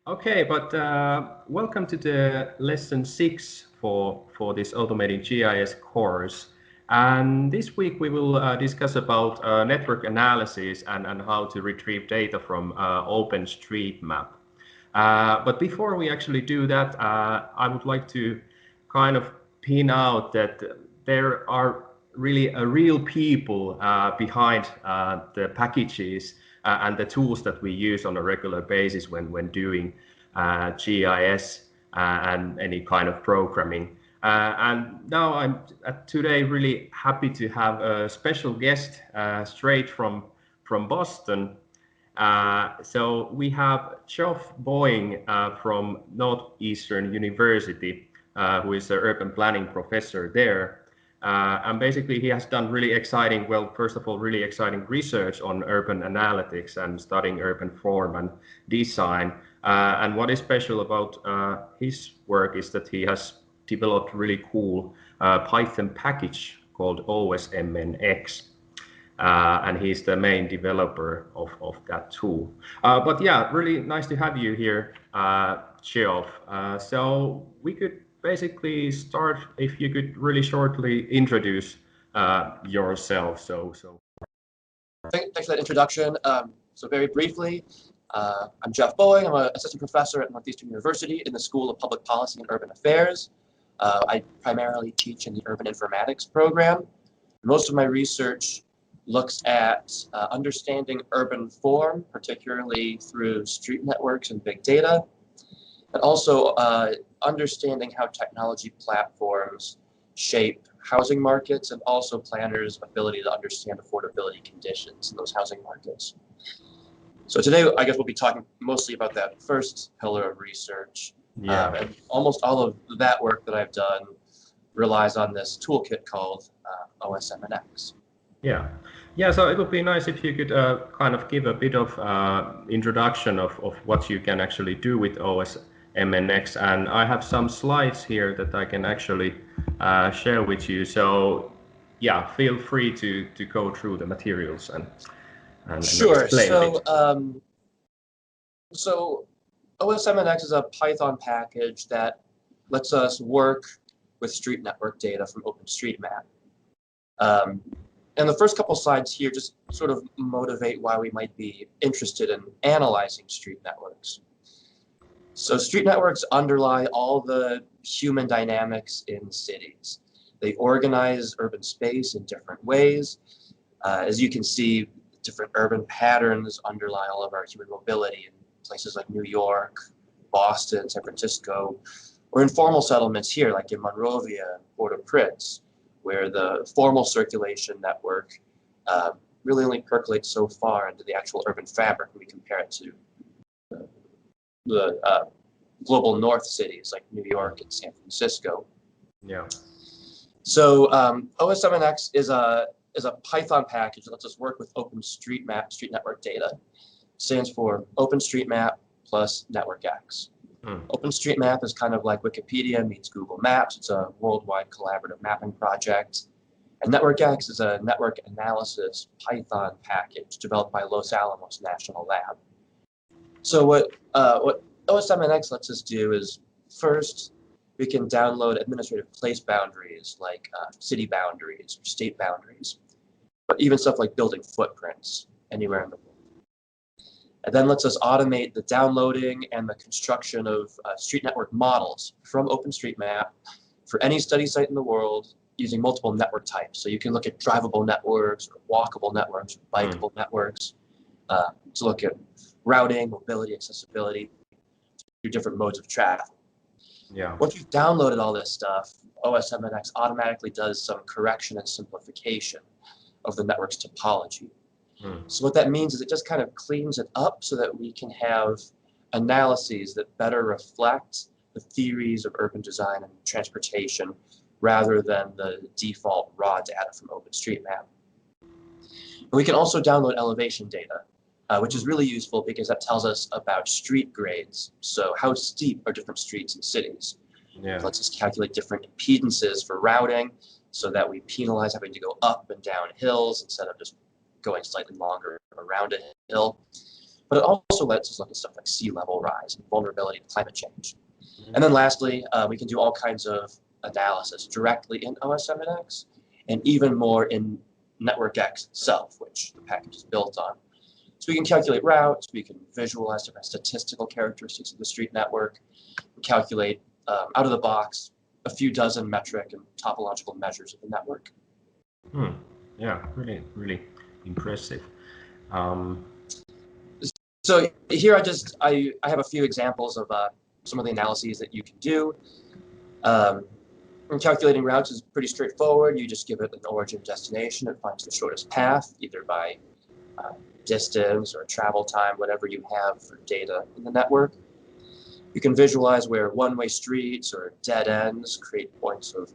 Okay, but welcome to the lesson 6 for this automating GIS course. And this week we will discuss about network analysis and how to retrieve data from OpenStreetMap. But before we actually do that, I would like to kind of pin out that there are really real people behind the packages and the tools that we use on a regular basis when doing GIS and any kind of programming. And now I'm today really happy to have a special guest straight from Boston. So we have Geoff Boeing from Northeastern University, who is an urban planning professor there. And basically he has done really exciting, well, first of all, really exciting research on urban analytics and studying urban form and design. And what is special about his work is that he has developed really cool Python package called OSMnx. And he's the main developer of that tool. But yeah, really nice to have you here, Geoff. So we could basically start if you could really shortly introduce yourself. Thanks for that introduction. So very briefly, I'm Geoff Boeing. I'm an assistant professor at Northeastern University in the School of Public Policy and Urban Affairs. I primarily teach in the Urban Informatics program. Most of my research looks at understanding urban form, particularly through street networks and big data, and also understanding how technology platforms shape housing markets and also planners' ability to understand affordability conditions in those housing markets. So today, I guess we'll be talking mostly about that first pillar of research. Yeah. And almost all of that work that I've done relies on this toolkit called OSMnx. Yeah, so it would be nice if you could kind of give a bit of introduction of what you can actually do with OSMnx. And I have some slides here that I can actually share with you. So yeah, feel free to go through the materials and sure. Explain it. So OSMnx is a Python package that lets us work with street network data from OpenStreetMap. And the first couple slides here just sort of motivate why we might be interested in analyzing street networks. So street networks underlie all the human dynamics in cities. They organize urban space in different ways. As you can see, different urban patterns underlie all of our human mobility in places like New York, Boston, San Francisco, or informal settlements here like in Monrovia and Port-au-Prince, where the formal circulation network really only percolates so far into the actual urban fabric when we compare it to the global north cities like New York and San Francisco. Yeah. So OSMnx is a Python package that lets us work with OpenStreetMap street network data. It stands for OpenStreetMap plus NetworkX. OpenStreetMap is kind of like Wikipedia meets Google Maps. It's a worldwide collaborative mapping project. And NetworkX is a network analysis Python package developed by Los Alamos National Lab. So what OSMnx lets us do is, first, we can download administrative place boundaries like city boundaries or state boundaries, but even stuff like building footprints anywhere in the world. And then lets us automate the downloading and the construction of street network models from OpenStreetMap for any study site in the world using multiple network types. So you can look at drivable networks, or walkable networks, or bikeable networks to look at routing, mobility, accessibility through different modes of travel. Yeah. Once you've downloaded all this stuff, OSMnx automatically does some correction and simplification of the network's topology. So what that means is it just kind of cleans it up so that we can have analyses that better reflect the theories of urban design and transportation rather than the default raw data from OpenStreetMap. And we can also download elevation data, which is really useful because that tells us about street grades. So how steep are different streets in cities? Yeah. It lets us calculate different impedances for routing so that we penalize having to go up and down hills instead of just going slightly longer around a hill. but it also lets us look at stuff like sea level rise and vulnerability to climate change. And then lastly, we can do all kinds of analysis directly in OSMnx, and even more in NetworkX itself, which the package is built on. So we can calculate routes, we can visualize different statistical characteristics of the street network, calculate out of the box a few dozen metric and topological measures of the network. Yeah, really impressive. So here I have a few examples of some of the analyses that you can do. And calculating routes is pretty straightforward. You just give it an origin destination. It finds the shortest path, either by distance or travel time, whatever you have for data in the network. You can visualize where one-way streets or dead ends create points of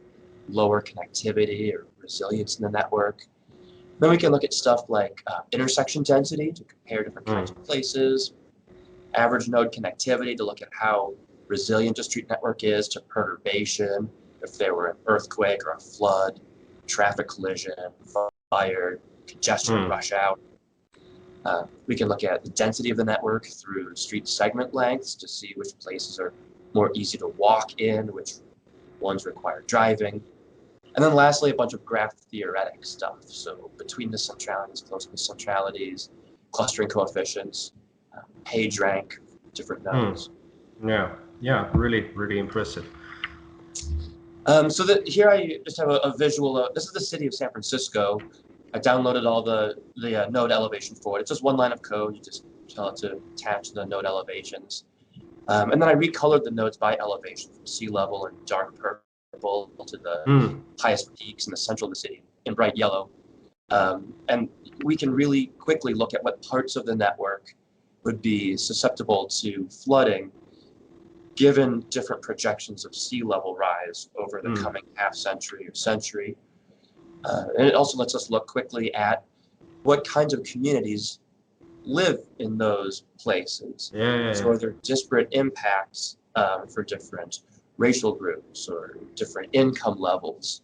lower connectivity or resilience in the network. Then we can look at stuff like intersection density to compare different kinds of places, average node connectivity to look at how resilient a street network is to perturbation, if there were an earthquake or a flood, traffic collision, fire, congestion, rush hour. We can look at the density of the network through street segment lengths to see which places are more easy to walk in, which ones require driving. And then lastly, a bunch of graph theoretic stuff. So between the centralities, closeness centralities, clustering coefficients, page rank, different nodes. Yeah, really impressive. So here I just have a visual of, this is the city of San Francisco. I downloaded all the node elevation for it. It's just one line of code. You just tell it to attach the node elevations. And then I recolored the nodes by elevation from sea level in dark purple to the highest peaks in the central of the city in bright yellow. And we can really quickly look at what parts of the network would be susceptible to flooding given different projections of sea level rise over the coming half century or century. And it also lets us look quickly at what kinds of communities live in those places. So are there disparate impacts for different racial groups or different income levels?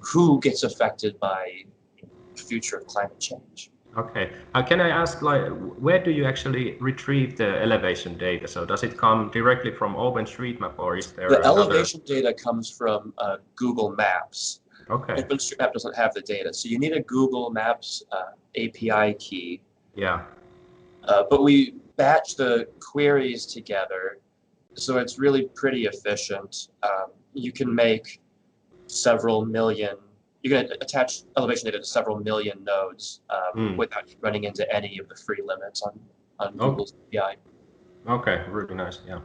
Who gets affected by the future of climate change? Okay. Can I ask, like, where do you actually retrieve the elevation data? So does it come directly from OpenStreetMap, or is there the elevation data comes from Google Maps. Okay. OpenStreetMap doesn't have the data, so you need a Google Maps API key. Yeah. But we batch the queries together, so it's really pretty efficient. You can make several million. You can attach elevation data to several million nodes without running into any of the free limits on Google's API. Okay, really nice. Yeah.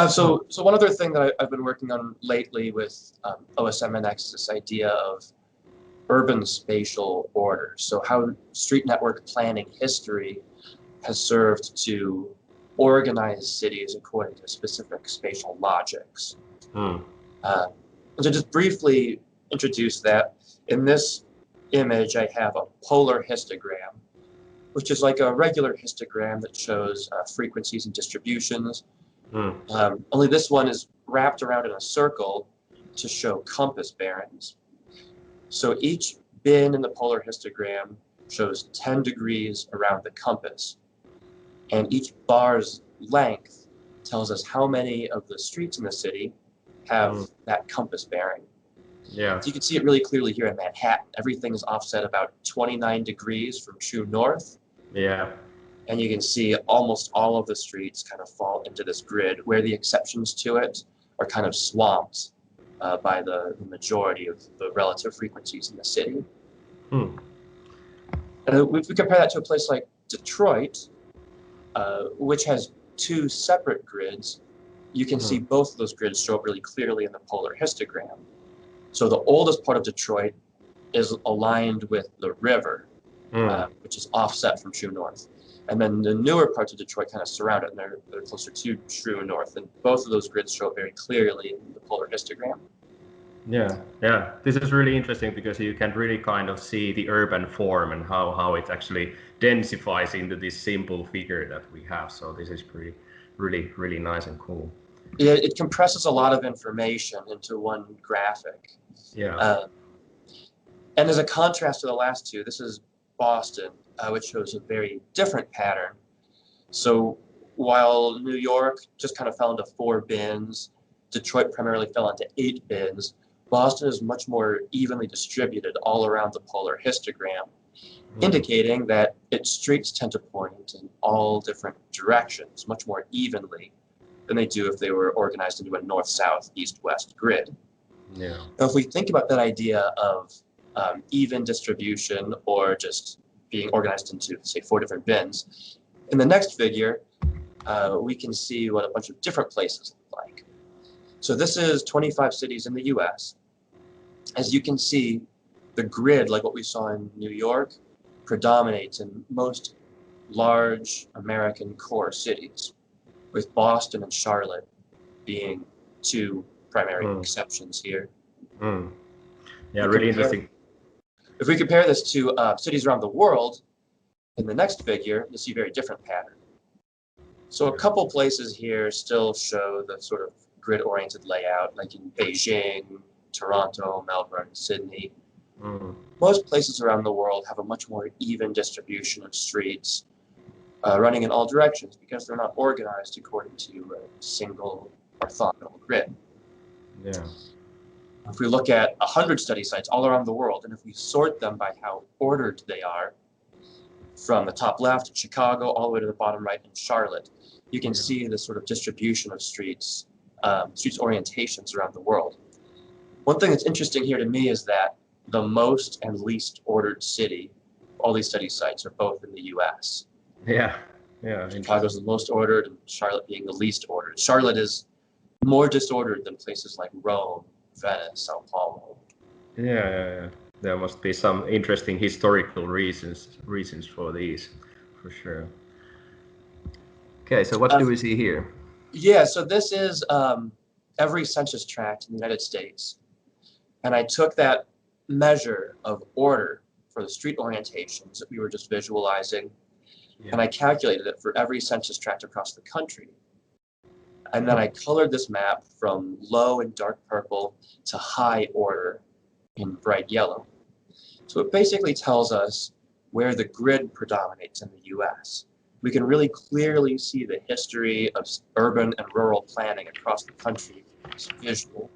So one other thing that I've been working on lately with OSMnx is this idea of urban spatial order. So how street network planning history has served to organize cities according to specific spatial logics. To just briefly introduce that, in this image I have a polar histogram, which is like a regular histogram that shows frequencies and distributions. Only this one is wrapped around in a circle to show compass bearings. So each bin in the polar histogram shows 10 degrees around the compass. And each bar's length tells us how many of the streets in the city have that compass bearing. Yeah. So you can see it really clearly here in Manhattan. Everything is offset about 29 degrees from true north. Yeah. And you can see almost all of the streets kind of fall into this grid, where the exceptions to it are kind of swamped by the majority of the relative frequencies in the city. And if we compare that to a place like Detroit, which has two separate grids, you can see both of those grids show up really clearly in the polar histogram. So the oldest part of Detroit is aligned with the river, which is offset from true north. And then the newer parts of Detroit kind of surround it, and they're closer to true north. And both of those grids show up very clearly in the polar histogram. Yeah. This is really interesting because you can really kind of see the urban form and how it actually densifies into this simple figure that we have. So this is really nice and cool. Yeah, it compresses a lot of information into one graphic. Yeah. And as a contrast to the last two, this is Boston. which shows a very different pattern. So while New York just kind of fell into 4 bins, Detroit primarily fell into 8 bins, Boston is much more evenly distributed all around the polar histogram, indicating that its streets tend to point in all different directions, much more evenly than they do if they were organized into a north-south, east-west grid. Yeah. Now, if we think about that idea of even distribution or just being organized into, say, 4 different bins, in the next figure, we can see what a bunch of different places look like. So this is 25 cities in the US. As you can see, the grid, like what we saw in New York, predominates in most large American core cities, with Boston and Charlotte being 2 primary exceptions here. Yeah, really interesting. If we compare this to cities around the world, in the next figure, you'll see a very different pattern. So a couple places here still show the sort of grid-oriented layout, like in Beijing, Toronto, Melbourne, Sydney. Most places around the world have a much more even distribution of streets running in all directions because they're not organized according to a single orthogonal grid. Yeah. If we look at 100 study sites all around the world, and if we sort them by how ordered they are, from the top left in Chicago all the way to the bottom right in Charlotte, you can see the sort of distribution of streets orientations around the world. One thing that's interesting here to me is that the most and least ordered city, all these study sites are both in the US. Yeah. Chicago's the most ordered and Charlotte being the least ordered. Charlotte is more disordered than places like Rome, Venice, Sao Paulo. Yeah. There must be some interesting historical reasons for these, for sure. Okay, so what do we see here? Yeah, so this is every census tract in the United States. And I took that measure of order for the street orientations that we were just visualizing, and I calculated it for every census tract across the country. And then I colored this map from low and dark purple to high order in bright yellow. So it basically tells us where the grid predominates in the US. We can really clearly see the history of urban and rural planning across the country from this visual,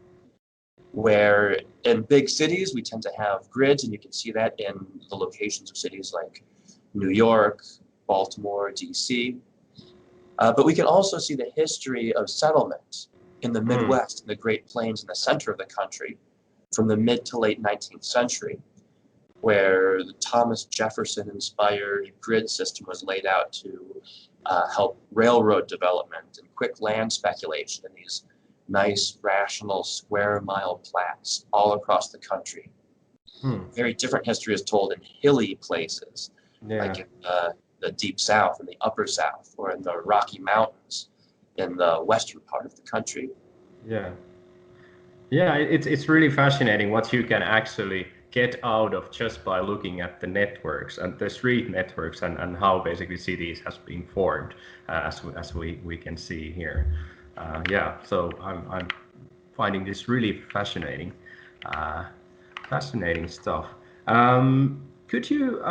where in big cities we tend to have grids, and you can see that in the locations of cities like New York, Baltimore, DC. But we can also see the history of settlement in the Midwest and the Great Plains in the center of the country from the mid to late 19th century, where the Thomas Jefferson-inspired grid system was laid out to help railroad development and quick land speculation in these nice, rational, square-mile plats all across the country. Very different history is told in hilly places, like in the Deep South, in the Upper South, or in the Rocky Mountains in the western part of the country. Yeah, it's really fascinating what you can actually get out of just by looking at the networks and the street networks and how basically cities has been formed, as we can see here. So I'm finding this really fascinating, fascinating stuff. Could you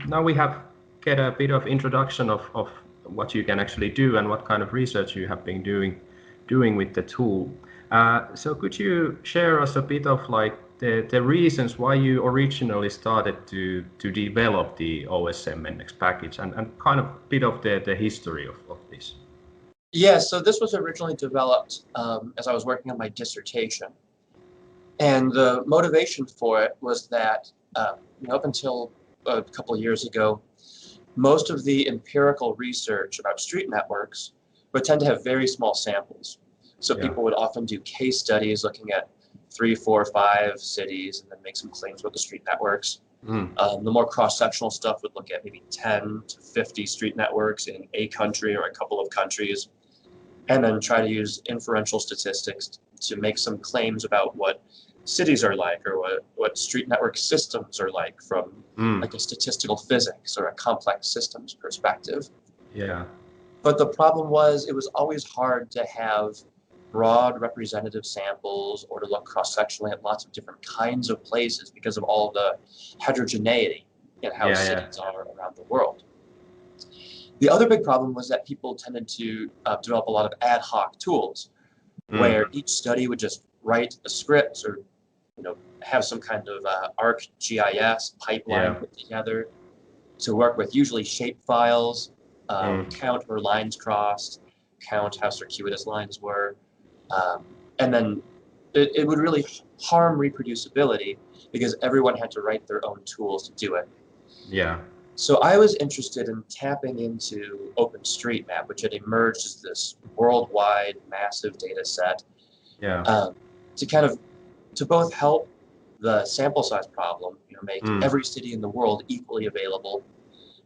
now we have get a bit of introduction of what you can actually do and what kind of research you have been doing with the tool. So could you share us a bit of like the reasons why you originally started to develop the OSMnx package and kind of a bit of the history of this? Yeah, so this was originally developed as I was working on my dissertation. And the motivation for it was that up until a couple of years ago, most of the empirical research about street networks would tend to have very small samples. So people would often do case studies looking at 3, 4, 5 cities and then make some claims about the street networks. The more cross-sectional stuff would look at maybe 10 to 50 street networks in a country or a couple of countries, and then try to use inferential statistics to make some claims about what cities are like or what street network systems are like from like a statistical physics or a complex systems perspective. Yeah. But the problem was it was always hard to have broad representative samples or to look cross-sectionally at lots of different kinds of places because of all the heterogeneity and how Yeah, yeah. cities are around the world. The other big problem was that people tended to develop a lot of ad hoc tools where each study would just write a script or have some kind of ArcGIS pipeline put together to work with usually shape files, count where lines crossed, count how circuitous lines were, and then it would really harm reproducibility because everyone had to write their own tools to do it. Yeah. So I was interested in tapping into OpenStreetMap, which had emerged as this worldwide massive data set, to both help the sample size problem, make every city in the world equally available,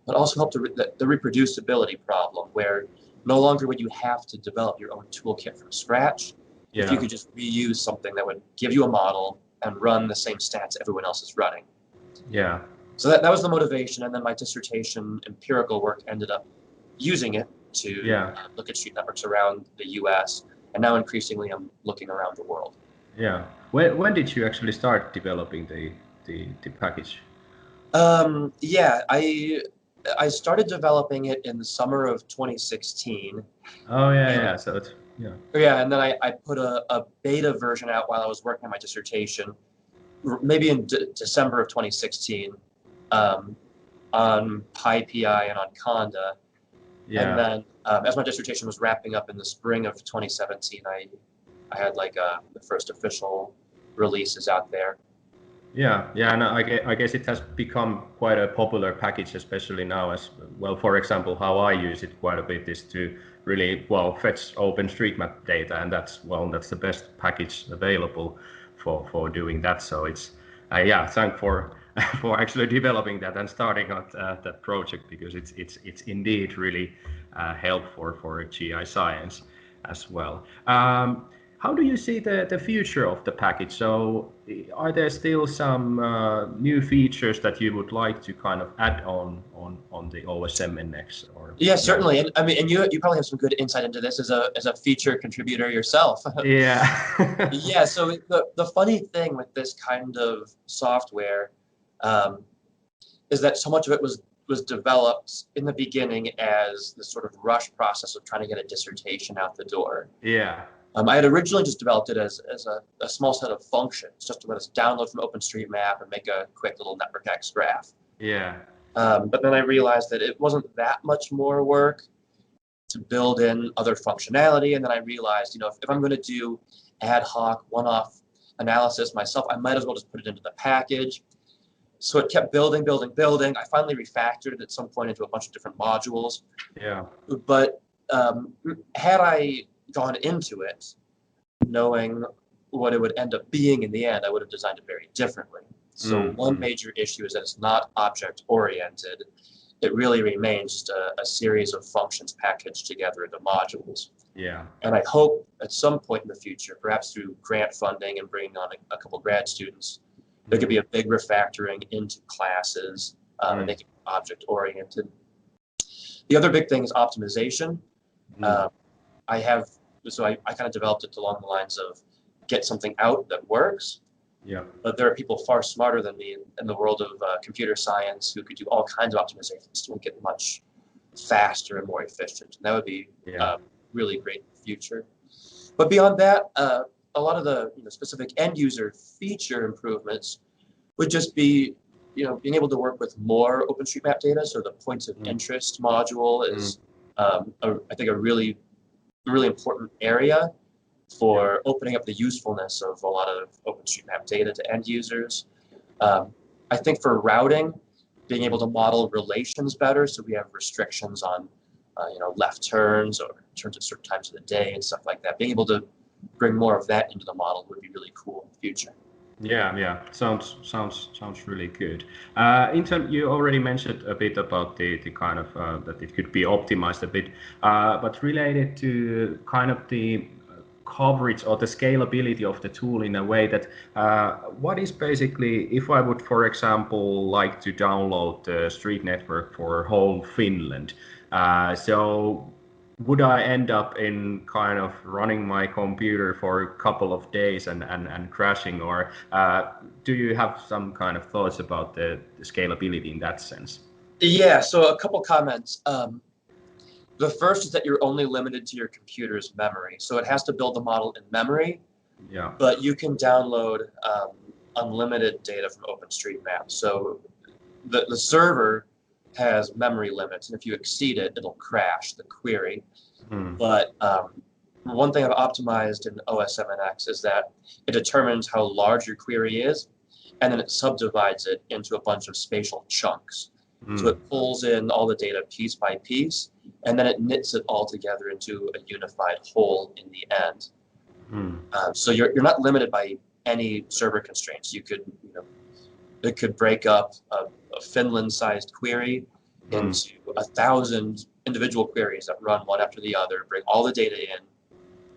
but also help the reproducibility problem, where no longer would you have to develop your own toolkit from scratch. If you could just reuse something that would give you a model and run the same stats everyone else is running. Yeah. So that was the motivation, and then my dissertation empirical work ended up using it to look at street networks around the US, and now increasingly I'm looking around the world. Yeah. When did you actually start developing the package? I started developing it in the summer of 2016. Oh yeah. So it's and then I put a beta version out while I was working on my dissertation, maybe in December of 2016, on PyPI and on Conda. And then as my dissertation was wrapping up in the spring of 2017, I had the first official releases out there. Yeah, and I guess it has become quite a popular package, especially now as well. For example, how I use it quite a bit is to really fetch OpenStreetMap data, and that's the best package available for doing that. So it's thank for for actually developing that and starting out that project, because it's indeed really helpful for GI science as well. How do you see the future of the package? So are there still some new features that you would like to kind of add on the OSMnx? Yeah, certainly. And I mean, and you probably have some good insight into this as a feature contributor yourself. Yeah. Yeah, so the funny thing with this kind of software is that so much of it was developed in the beginning as this sort of rush process of trying to get a dissertation out the door. Yeah. I had originally just developed it as a small set of functions, just to let us download from OpenStreetMap and make a quick little NetworkX graph. Yeah. But then I realized that it wasn't that much more work to build in other functionality. And then I realized, if I'm going to do ad hoc, one-off analysis myself, I might as well just put it into the package. So it kept building. I finally refactored it at some point into a bunch of different modules. Yeah. But had I gone into it knowing what it would end up being in the end, I would have designed it very differently. So one major issue is that it's not object-oriented. It really remains just a series of functions packaged together into modules. Yeah. And I hope at some point in the future, perhaps through grant funding and bringing on a couple grad students, there could be a big refactoring into classes and make it object-oriented. The other big thing is optimization. I kind of developed it along the lines of get something out that works. Yeah. But there are people far smarter than me in the world of computer science who could do all kinds of optimizations to make it much faster and more efficient. And that would be really great in the future. But beyond that, a lot of the specific end user feature improvements would just be being able to work with more OpenStreetMap data. So the points of interest module is I think a really important area for opening up the usefulness of a lot of OpenStreetMap data to end users. I think for routing, being able to model relations better, so we have restrictions on left turns or turns at certain times of the day and stuff like that. Being able to bring more of that into the model would be really cool in the future. Yeah, sounds really good. You already mentioned a bit about the kind of that it could be optimized a bit, but related to kind of the coverage or the scalability of the tool in a way that what is basically, if I would, for example, like to download the street network for whole Finland, so would I end up in kind of running my computer for a couple of days and crashing, or do you have some kind of thoughts about the scalability in that sense? Yeah, so a couple comments. The first is that you're only limited to your computer's memory. So it has to build the model in memory, Yeah. but you can download unlimited data from OpenStreetMap. So the server has memory limits, and if you exceed it, it'll crash the query. But one thing I've optimized in OSMnx is that it determines how large your query is, and then it subdivides it into a bunch of spatial chunks. So it pulls in all the data piece by piece, and then it knits it all together into a unified whole in the end. So you're not limited by any server constraints. You could, it could break up a Finland-sized query into 1,000 individual queries that run one after the other, bring all the data in,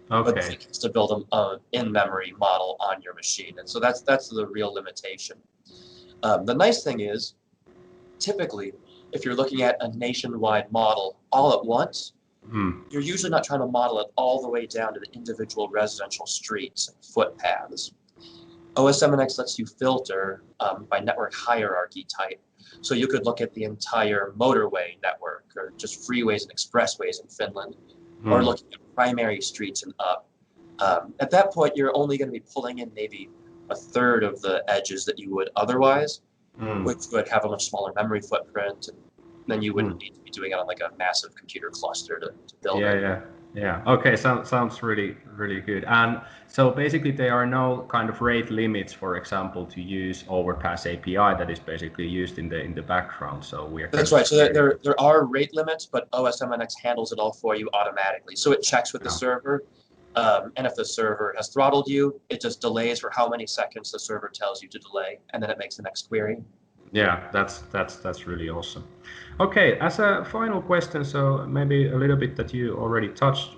but it has to build an in-memory model on your machine. And so that's the real limitation. The nice thing is, typically, if you're looking at a nationwide model all at once, you're usually not trying to model it all the way down to the individual residential streets and footpaths. OSMnx lets you filter by network hierarchy type. So you could look at the entire motorway network, or just freeways and expressways in Finland, or looking at primary streets and up. At that point, you're only going to be pulling in maybe a third of the edges that you would otherwise, which would have a much smaller memory footprint, and then you wouldn't need to be doing it on like a massive computer cluster to build it. Yeah. Okay, sounds really good. And so basically there are no kind of rate limits, for example, to use Overpass API that is basically used in the background. So That's right. So there are rate limits, but OSMnx handles it all for you automatically. So it checks with the server. And if the server has throttled you, it just delays for how many seconds the server tells you to delay, and then it makes the next query. Yeah, that's really awesome. Okay, as a final question, so maybe a little bit that you already touched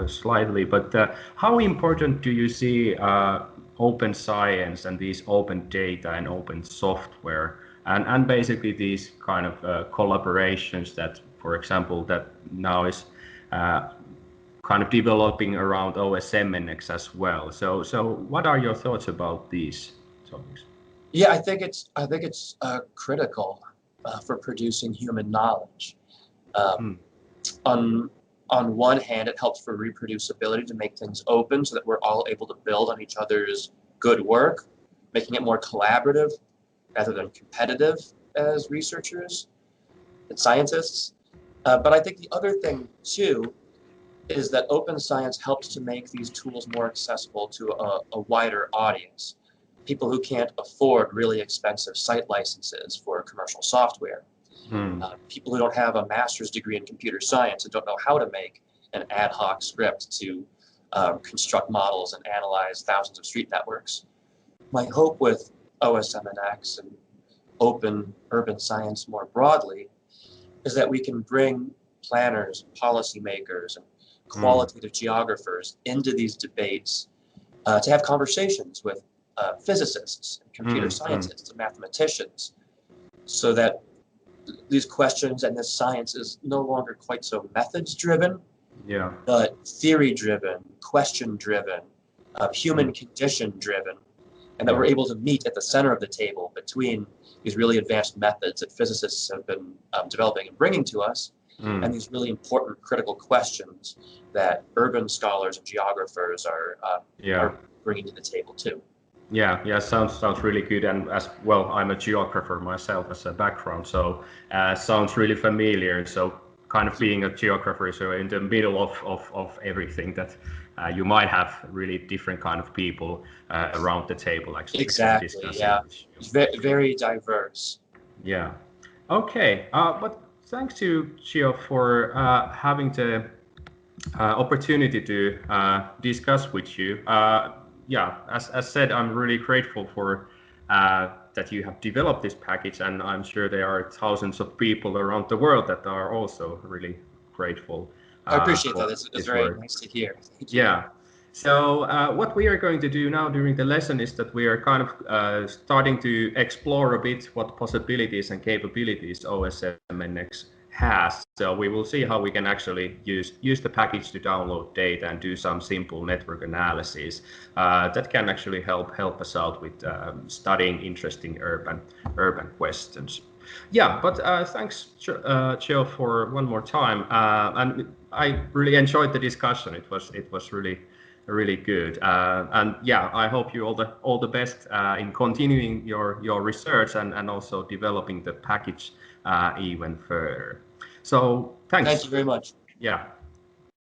slightly, but how important do you see open science and these open data and open software and basically these kind of collaborations that, for example, that now is kind of developing around OSMnx as well. So what are your thoughts about these topics? Yeah, I think it's critical for producing human knowledge. On one hand, it helps for reproducibility to make things open so that we're all able to build on each other's good work, making it more collaborative rather than competitive as researchers and scientists. But I think the other thing too is that open science helps to make these tools more accessible to a wider audience. People who can't afford really expensive site licenses for commercial software. People who don't have a master's degree in computer science and don't know how to make an ad hoc script to construct models and analyze thousands of street networks. My hope with OSMnx and open urban science more broadly is that we can bring planners, policymakers, and qualitative geographers into these debates to have conversations with physicists, and computer scientists, and mathematicians, so that these questions and this science is no longer quite so methods driven, but theory driven, question driven, human condition driven, and that we're able to meet at the center of the table between these really advanced methods that physicists have been developing and bringing to us, and these really important critical questions that urban scholars and geographers are bringing to the table too. Yeah, sounds really good. And as well, I'm a geographer myself as a background, so sounds really familiar. So kind of being a geographer, so in the middle of everything that you might have really different kind of people around the table, actually. Exactly. Yeah, it's very diverse. Yeah. Okay. But thanks to Geoff for having the opportunity to discuss with you. As said, I'm really grateful for that you have developed this package, and I'm sure there are thousands of people around the world that are also really grateful. I appreciate that. It's very nice to hear. Yeah. So what we are going to do now during the lesson is that we are kind of starting to explore a bit what possibilities and capabilities OSMnx has. So we will see how we can actually use the package to download data and do some simple network analysis that can actually help us out with studying interesting urban questions. Yeah, but thanks, Geoff, for one more time. And I really enjoyed the discussion. It was really good. And yeah, I hope you all the best in continuing your research and also developing the package even further. So thanks. Thank you very much. Yeah.